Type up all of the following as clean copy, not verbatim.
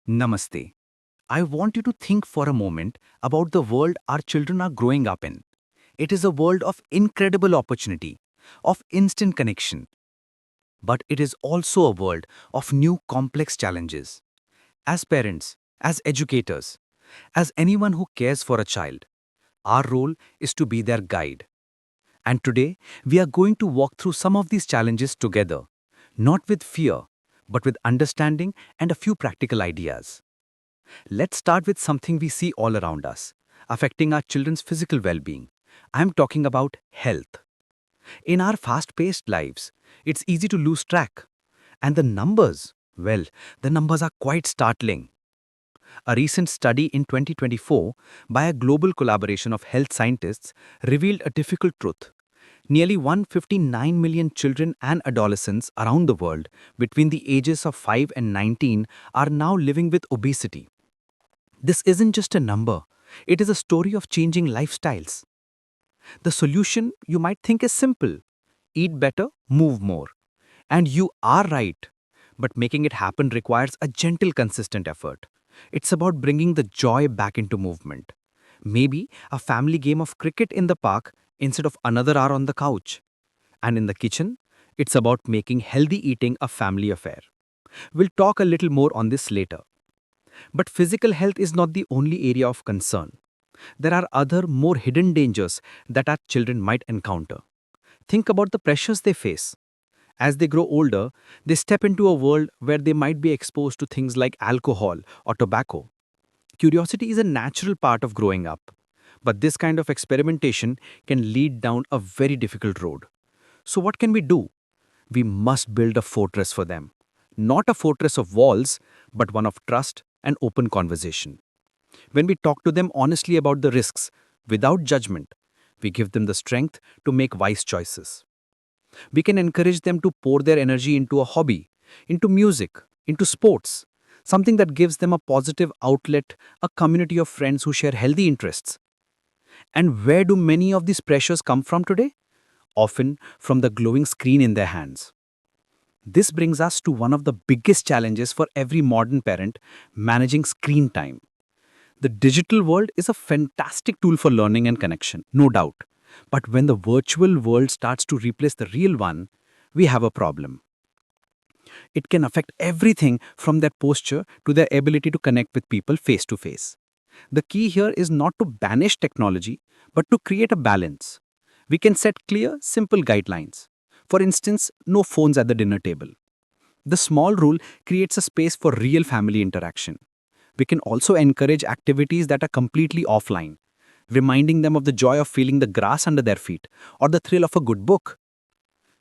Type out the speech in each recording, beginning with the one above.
Namaste. I want you to think for a moment about the world our children are growing up in. It is a world of incredible opportunity, of instant connection, but it is also a world of new complex challenges. As parents, as educators, as anyone who cares for a child, our role is to be their guide. And today, we are going to walk through some of these challenges together, not with fear, but with understanding and a few practical ideas. Let's start with something we see all around us, affecting our children's physical well being. I'm talking about health. In our fast paced lives, it's easy to lose track. And the numbers, well, the numbers are quite startling. A recent study in 2024 by a global collaboration of health scientists revealed a difficult truth. Nearly 159 million children and adolescents around the world between the ages of 5 and 19 are now living with obesity. This isn't just a number, it is a story of changing lifestyles. The solution you might think is simple: eat better, move more. And you are right. But making it happen requires a gentle, consistent effort. It's about bringing the joy back into movement. Maybe a family game of cricket in the park instead of another hour on the couch. And in the kitchen, it's about making healthy eating a family affair. We'll talk a little more on this later. But physical health is not the only area of concern. There are other, more hidden dangers that our children might encounter. Think about the pressures they face. As they grow older, they step into a world where they might be exposed to things like alcohol or tobacco. Curiosity is a natural part of growing up, but this kind of experimentation can lead down a very difficult road. So, what can we do? We must build a fortress for them. Not a fortress of walls, but one of trust and open conversation. When we talk to them honestly about the risks, without judgment, we give them the strength to make wise choices. We can encourage them to pour their energy into a hobby, into music, into sports, something that gives them a positive outlet, a community of friends who share healthy interests. And where do many of these pressures come from today? Often from the glowing screen in their hands. This brings us to one of the biggest challenges for every modern parent: managing screen time. The digital world is a fantastic tool for learning and connection, no doubt. But when the virtual world starts to replace the real one, we have a problem. It can affect everything from their posture to their ability to connect with people face to face. The key here is not to banish technology, but to create a balance. We can set clear, simple guidelines. For instance, no phones at the dinner table. The small rule creates a space for real family interaction. We can also encourage activities that are completely offline, reminding them of the joy of feeling the grass under their feet or the thrill of a good book.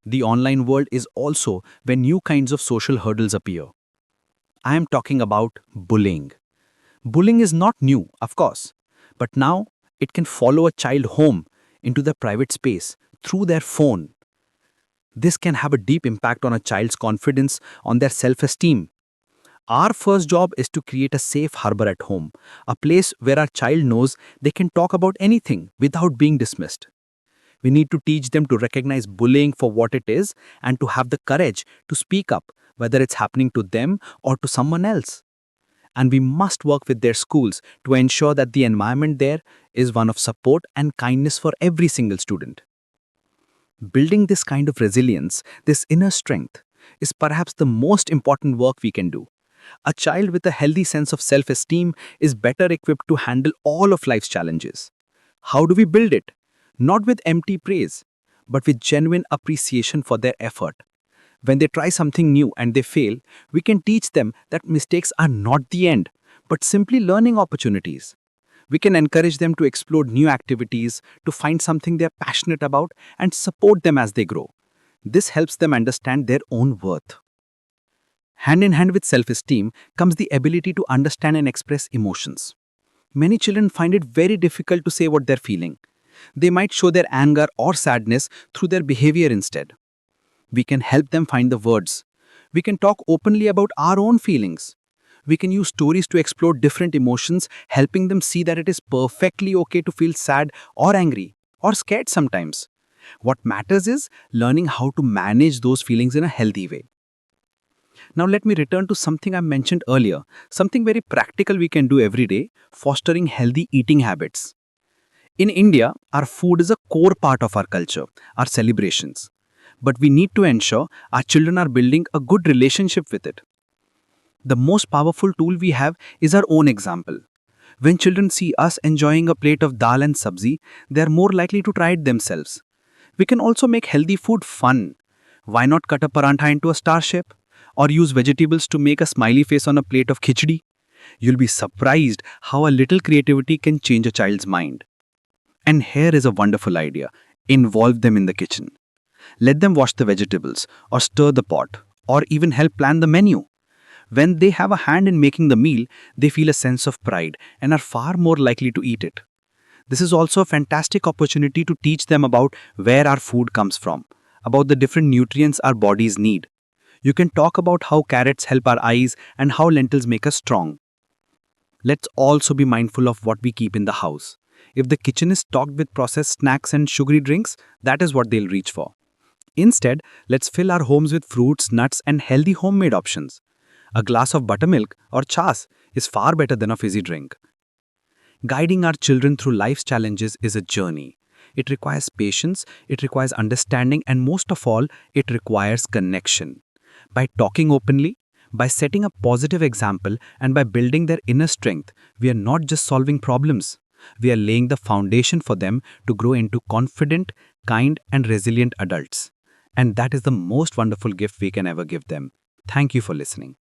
The online world is also where new kinds of social hurdles appear. I am talking about bullying. Bullying is not new, of course, but now it can follow a child home into their private space through their phone. This can have a deep impact on a child's confidence, on their self esteem. Our first job is to create a safe harbor at home, a place where our child knows they can talk about anything without being dismissed. We need to teach them to recognize bullying for what it is and to have the courage to speak up, whether it's happening to them or to someone else. And we must work with their schools to ensure that the environment there is one of support and kindness for every single student. Building this kind of resilience, this inner strength, is perhaps the most important work we can do. A child with a healthy sense of self esteem is better equipped to handle all of life's challenges. How do we build it? Not with empty praise, but with genuine appreciation for their effort. When they try something new and they fail, we can teach them that mistakes are not the end, but simply learning opportunities. We can encourage them to explore new activities, to find something they're passionate about, and support them as they grow. This helps them understand their own worth. Hand in hand with self esteem comes the ability to understand and express emotions. Many children find it very difficult to say what they're feeling. They might show their anger or sadness through their behavior instead. We can help them find the words. We can talk openly about our own feelings. We can use stories to explore different emotions, helping them see that it is perfectly okay to feel sad or angry or scared sometimes. What matters is learning how to manage those feelings in a healthy way. Now, let me return to something I mentioned earlier, something very practical we can do every day, fostering healthy eating habits. In India, our food is a core part of our culture, our celebrations. But we need to ensure our children are building a good relationship with it. The most powerful tool we have is our own example. When children see us enjoying a plate of dal and sabzi, they are more likely to try it themselves. We can also make healthy food fun. Why not cut a parantha into a star shape? Or use vegetables to make a smiley face on a plate of khichdi? You'll be surprised how a little creativity can change a child's mind. And here is a wonderful idea. Involve them in the kitchen. Let them wash the vegetables, or stir the pot, or even help plan the menu. When they have a hand in making the meal, they feel a sense of pride and are far more likely to eat it. This is also a fantastic opportunity to teach them about where our food comes from, about the different nutrients our bodies need. You can talk about how carrots help our eyes and how lentils make us strong. Let's also be mindful of what we keep in the house. If the kitchen is stocked with processed snacks and sugary drinks, that is what they'll reach for. Instead, let's fill our homes with fruits, nuts, and healthy homemade options. A glass of buttermilk or chas is far better than a fizzy drink. Guiding our children through life's challenges is a journey. It requires patience, it requires understanding, and most of all, it requires connection. By talking openly, by setting a positive example, and by building their inner strength, we are not just solving problems. We are laying the foundation for them to grow into confident, kind, and resilient adults. And that is the most wonderful gift we can ever give them. Thank you for listening.